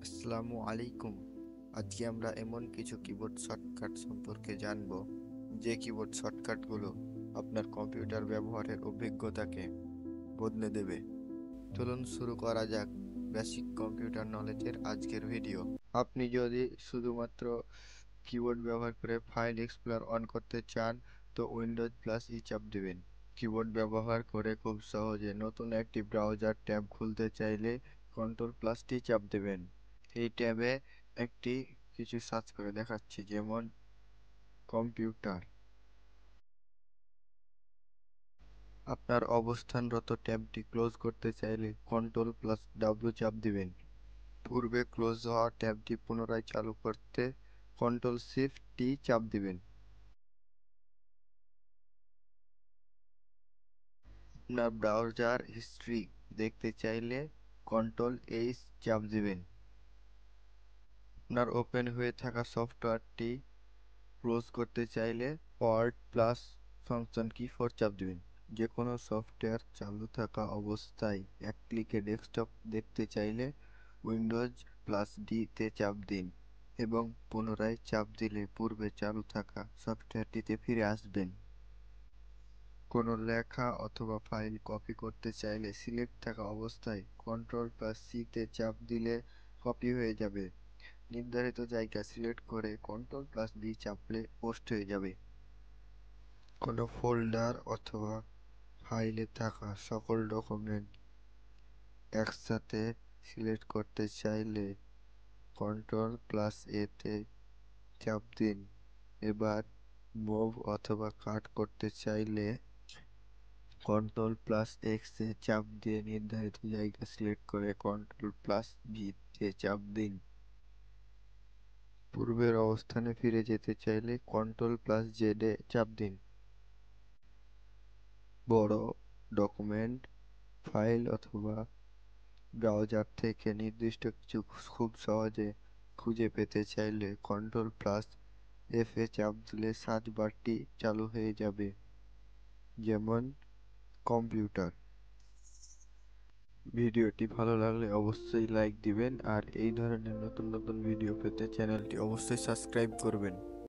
আসসালামু আলাইকুম। আজকে আমরা এমন কিছু কিবোর্ড শর্টকাট সম্পর্কে জানব যে কিবোর্ড শর্টকাটগুলো আপনার কম্পিউটার ব্যবহারের অভিজ্ঞতাকে বদলে দেবে। চলুন শুরু করা যাক বেসিক কম্পিউটার নলেজের আজকের ভিডিও। আপনি যদি শুধুমাত্র কিবোর্ড ব্যবহার করে ফাইল এক্সপ্লোর অন করতে চান তো উইন্ডোজ প্লাস ই চাপ দেবেন। কিবোর্ড ব্যবহার করে খুব সহজে নতুন একটি ব্রাউজার ট্যাব খুলতে চাইলে কন্ট্রোল প্লাস টি চাপ দেবেন। এই ট্যাবে একটি কিছু সার্চ করে দেখাচ্ছি, যেমন কম্পিউটার। আপনার অবস্থানরত ট্যাবটি ক্লোজ করতে চাইলে কন্ট্রোল প্লাস ডাব্লিউ চাপ দিবেন। পূর্বে ক্লোজ হওয়া ট্যাবটি পুনরায় চালু করতে কন্ট্রোল শিফট টি চাপ দিবেন। আপনার ব্রাউজার হিস্ট্রি দেখতে চাইলে কন্ট্রোল এইচ চাপ দিবেন। আপনার ওপেন হয়ে থাকা সফটওয়্যারটি ক্লোজ করতে চাইলে অল্ট প্লাস ফাংশন কি 4 চাপ দিবেন। যে কোনো সফটওয়্যার চালু থাকা অবস্থায় এক ক্লিকে ডেস্কটপ দেখতে চাইলে উইন্ডোজ প্লাস ডি তে চাপ দিন এবং পুনরায় চাপ দিলে পূর্বে চালু থাকা সফটওয়্যারটিতে ফিরে আসবেন। কোনো লেখা অথবা ফাইল কপি করতে চাইলে সিলেক্ট থাকা অবস্থায় কন্ট্রোল প্লাস সি তে চাপ দিলে কপি হয়ে যাবে। নির্ধারিত জায়গা সিলেক্ট করে কন্ট্রোল প্লাস ভি চাপলে পোস্ট হয়ে যাবে। কোনো ফোল্ডার অথবা ফাইলে থাকা সকল ডকুমেন্ট একসাথে সিলেক্ট করতে চাইলে কন্ট্রোল প্লাস এ তে চাপ দিন। এবার মুভ অথবা কাট করতে চাইলে কন্ট্রোল প্লাস এক্স এ চাপ দিয়ে নির্ধারিত জায়গা সিলেক্ট করে কন্ট্রোল প্লাস ভি তে চাপ দিন। পূর্বের অবস্থানে ফিরে যেতে চাইলে কন্ট্রোল প্লাস জেড এ চাপ দিন। বড় ডকুমেন্ট, ফাইল অথবা ব্রাউজার থেকে নির্দিষ্ট কিছু খুব সহজে খুঁজে পেতে চাইলে কন্ট্রোল প্লাস এফ এ চাপ দিলে সার্চ বারটি চালু হয়ে যাবে, যেমন কম্পিউটার। ভিডিওটি ভালো লাগলে অবশ্যই লাইক দিবেন আর এই ধরনের নতুন নতুন ভিডিও পেতে চ্যানেলটি অবশ্যই সাবস্ক্রাইব করবেন।